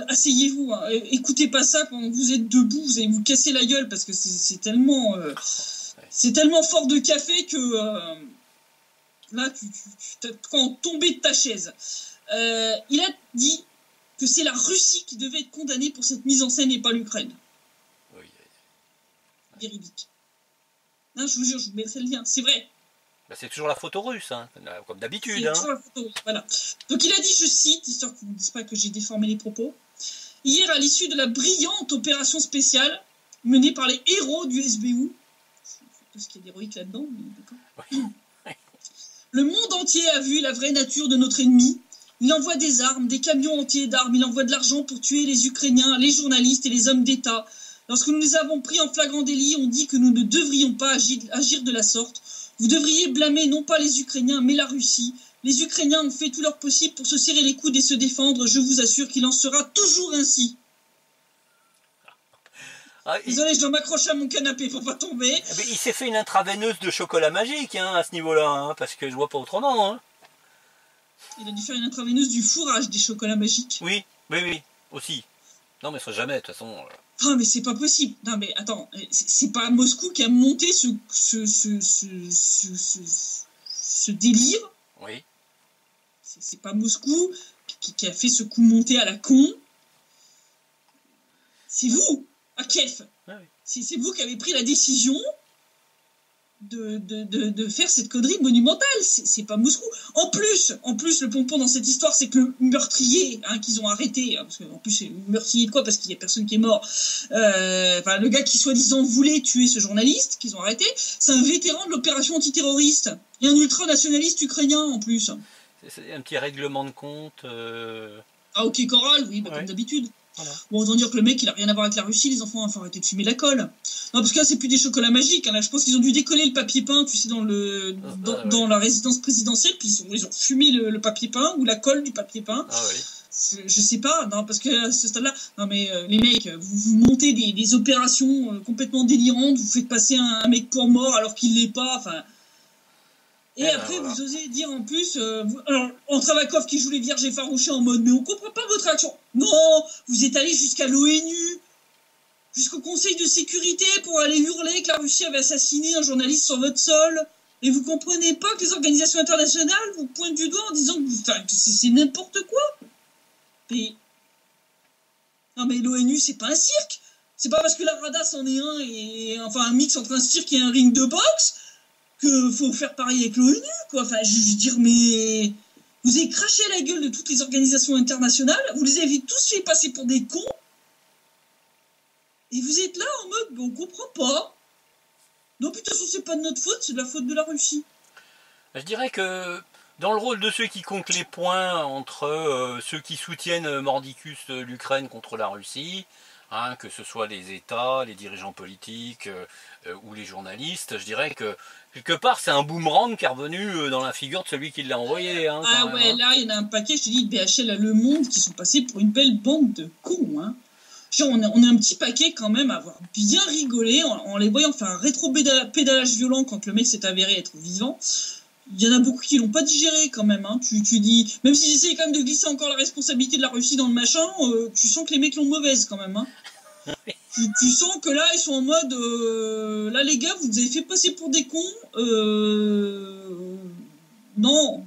asseyez-vous, hein. Écoutez pas ça quand vous êtes debout, vous allez vous casser la gueule parce que c'est tellement fort de café que là, tu quand tomber de ta chaise. Il a dit que c'est la Russie qui devait être condamnée pour cette mise en scène et pas l'Ukraine. Véridique. Non, je vous jure, je vous mettrai le lien. C'est vrai. Bah, c'est toujours la photo russe, hein, comme d'habitude. C'est toujours la photo russe, voilà. Donc il a dit, je cite, histoire que vous ne disiez pas que j'ai déformé les propos, hier, à l'issue de la brillante opération spéciale menée par les héros du SBU, tout ce qui est d'héroïque là-dedans, mais d'accord. Le monde entier a vu la vraie nature de notre ennemi. Il envoie des armes, des camions entiers d'armes, il envoie de l'argent pour tuer les Ukrainiens, les journalistes et les hommes d'État. Lorsque nous les avons pris en flagrant délit, on dit que nous ne devrions pas agir de la sorte. Vous devriez blâmer non pas les Ukrainiens, mais la Russie. Les Ukrainiens ont fait tout leur possible pour se serrer les coudes et se défendre. Je vous assure qu'il en sera toujours ainsi. Désolé, je dois m'accrocher à mon canapé pour pas tomber. Mais il s'est fait une intraveineuse de chocolat magique hein, à ce niveau-là, hein, parce que je vois pas autrement. Hein. Il a dû faire une intraveineuse du fourrage des chocolats magiques. Oui, aussi. Non, mais ça jamais, de toute façon. Ah, mais c'est pas possible. Non, mais attends, c'est pas Moscou qui a monté ce délire. Oui. C'est pas Moscou qui a fait ce coup monté à la con. C'est vous, à Kiev. Ah, oui. C'est vous qui avez pris la décision de faire cette connerie monumentale. C'est pas Moscou. En plus, le pompon dans cette histoire, c'est que le meurtrier qu'ils ont arrêté, parce qu'en plus c'est meurtrier de quoi, parce qu'il y a personne qui est mort. Le gars qui soi-disant voulait tuer ce journaliste qu'ils ont arrêté, c'est un vétéran de l'opération antiterroriste et un ultranationaliste ukrainien en plus. C'est un petit règlement de compte. Ah ok, Coral, oui, comme d'habitude. Voilà. Bon, autant dire que le mec, il a rien à voir avec la Russie, les enfants, faut arrêter de fumer de la colle. Non, parce que là, c'est plus des chocolats magiques. Hein. Là, je pense qu'ils ont dû décoller le papier peint, tu sais, dans la résidence présidentielle, puis ils ont fumé le papier peint ou la colle du papier peint. Ah oui. Je sais pas, non, parce que à ce stade-là, non mais les mecs, vous montez des opérations complètement délirantes, vous faites passer un mec pour mort alors qu'il l'est pas, enfin. Et après, vous osez dire en plus, alors, entre Avakov qui joue les vierges effarouchées en mode, mais on comprend pas votre réaction. Non, vous êtes allé jusqu'à l'ONU, jusqu'au Conseil de sécurité pour aller hurler que la Russie avait assassiné un journaliste sur votre sol. Et vous comprenez pas que les organisations internationales vous pointent du doigt en disant que c'est n'importe quoi. Mais... Non mais l'ONU, c'est pas un cirque. C'est pas parce que la Rada c'en est un, et enfin un mix entre un cirque et un ring de boxe, que faut faire pareil avec l'ONU, quoi. Enfin, je veux dire, mais vous avez craché à la gueule de toutes les organisations internationales, vous les avez tous fait passer pour des cons, et vous êtes là en mode, on comprend pas. Non, putain, c'est pas de notre faute, c'est de la faute de la Russie. Je dirais que dans le rôle de ceux qui comptent les points entre ceux qui soutiennent mordicus l'Ukraine contre la Russie, hein, que ce soit les États, les dirigeants politiques ou les journalistes, je dirais que quelque part c'est un boomerang qui est revenu dans la figure de celui qui l'a envoyé. Hein, ah même, ouais, hein. Là il y en a un paquet, je te dis, de BHL à Le Monde qui sont passés pour une belle bande de cons. Hein. Genre, on est un petit paquet quand même à avoir bien rigolé en les voyant faire un rétro-pédalage violent quand le mec s'est avéré être vivant. Il y en a beaucoup qui l'ont pas digéré quand même. Hein. Tu dis, même s'ils essayent quand même de glisser encore la responsabilité de la Russie dans le machin, tu sens que les mecs l'ont mauvaise quand même. Hein. tu sens que là, ils sont en mode, là les gars, vous avez fait passer pour des cons. Non,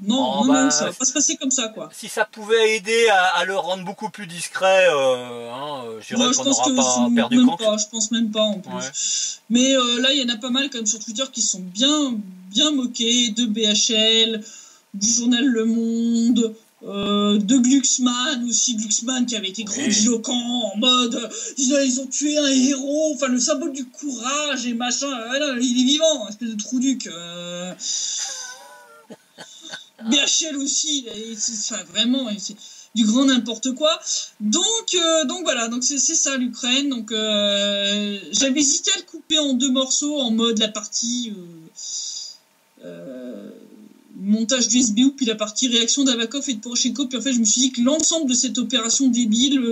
ça va pas se passer comme ça, quoi. Si ça pouvait aider à le rendre beaucoup plus discret, je dirais qu'on n'aura pas perdu grand. Je pense même pas en plus. Ouais. Mais là, il y en a pas mal comme sur Twitter qui sont bien moqués de BHL, du journal Le Monde, de Glucksmann aussi, Glucksmann qui avait été grandiloquent en mode ils ont tué un héros, enfin le symbole du courage et machin. Là, il est vivant, espèce de trouduc. BHL aussi, enfin, vraiment, c'est du grand n'importe quoi. Donc voilà, donc c'est ça l'Ukraine. Donc j'avais hésité à le couper en 2 morceaux en mode la partie montage du SBU puis la partie réaction d'Avakov et de Poroshenko. Puis en fait je me suis dit que l'ensemble de cette opération débile,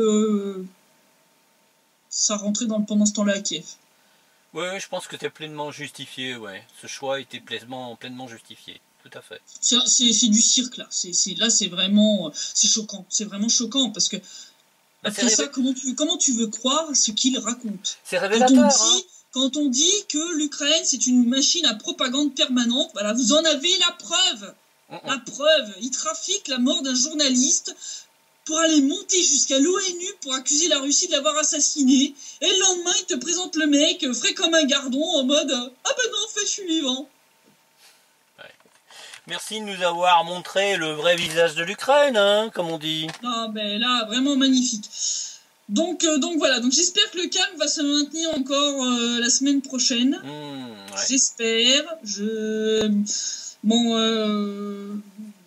ça rentrait pendant ce temps-là à Kiev. Ouais, je pense que c'est pleinement justifié. Ouais, ce choix était pleinement justifié. Tout à fait. C'est du cirque là. C'est vraiment, c'est choquant. C'est vraiment choquant parce que après ça, comment tu veux croire ce qu'il raconte? C'est révélateur. Quand on dit que l'Ukraine c'est une machine à propagande permanente, voilà, vous en avez la preuve. La preuve. Il trafique la mort d'un journaliste pour aller monter jusqu'à l'ONU pour accuser la Russie de l'avoir assassiné. Et le lendemain, il te présente le mec frais comme un gardon en mode ah ben non, en fait, je suis vivant. Merci de nous avoir montré le vrai visage de l'Ukraine, hein, comme on dit. Ah ben là, vraiment magnifique. Donc voilà, donc j'espère que le calme va se maintenir encore la semaine prochaine. Ouais. J'espère.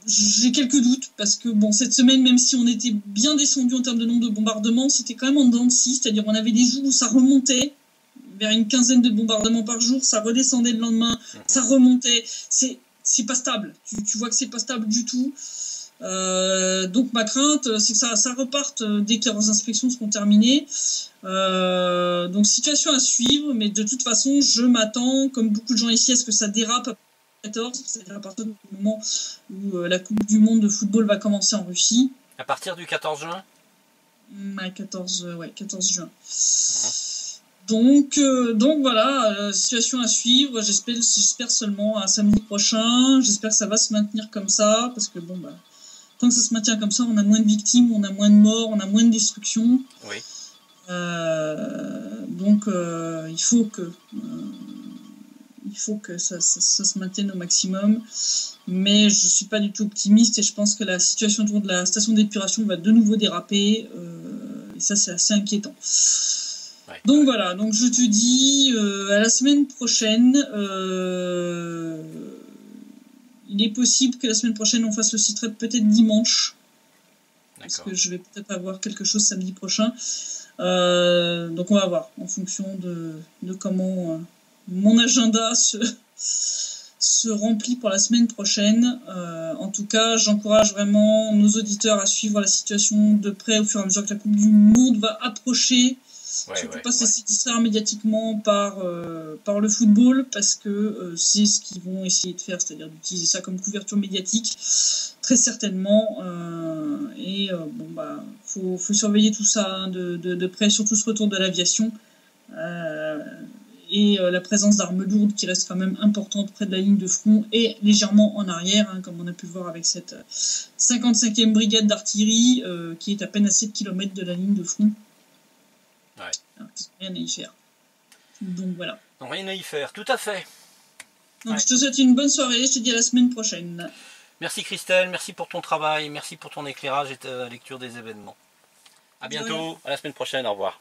J'ai quelques doutes parce que cette semaine, même si on était bien descendu en termes de nombre de bombardements, c'était quand même en dents de scie, c'est-à-dire on avait des jours où ça remontait vers une quinzaine de bombardements par jour, ça redescendait le lendemain, ça remontait. C'est pas stable. Tu vois que c'est pas stable du tout. Donc ma crainte, c'est que ça reparte dès que les inspections seront terminées. Donc situation à suivre, mais de toute façon, je m'attends, comme beaucoup de gens ici, à ce que ça dérape à 14, c'est-à-dire à partir du moment où la Coupe du Monde de football va commencer en Russie. À partir du 14 juin 14 juin. Donc voilà, situation à suivre. J'espère seulement à samedi prochain. J'espère que ça va se maintenir comme ça, parce que tant que ça se maintient comme ça, on a moins de victimes, on a moins de morts, on a moins de destruction. Oui. Donc il faut que ça se maintienne au maximum. Mais je suis pas du tout optimiste et je pense que la situation autour de la station d'épuration va de nouveau déraper. Et ça, c'est assez inquiétant. Ouais. Donc voilà, donc je te dis à la semaine prochaine. Il est possible que la semaine prochaine on fasse le site rep peut-être dimanche. Parce que je vais peut-être avoir quelque chose samedi prochain. Donc on va voir en fonction de comment mon agenda se remplit pour la semaine prochaine. En tout cas, j'encourage vraiment nos auditeurs à suivre la situation de près au fur et à mesure que la Coupe du Monde va approcher. Il ne faut pas se laisser distraire médiatiquement par le football, parce que c'est ce qu'ils vont essayer de faire, c'est-à-dire d'utiliser ça comme couverture médiatique, très certainement. Faut surveiller tout ça de près, surtout ce retour de l'aviation. Et la présence d'armes lourdes qui reste quand même importante près de la ligne de front et légèrement en arrière, comme on a pu le voir avec cette 55e brigade d'artillerie qui est à peine à 7 km de la ligne de front. Ouais. rien à y faire. Donc voilà. Donc rien à y faire, tout à fait. Donc je te souhaite une bonne soirée, je te dis à la semaine prochaine. Merci Christelle, merci pour ton travail, merci pour ton éclairage et ta lecture des événements. À bientôt, à la semaine prochaine, au revoir.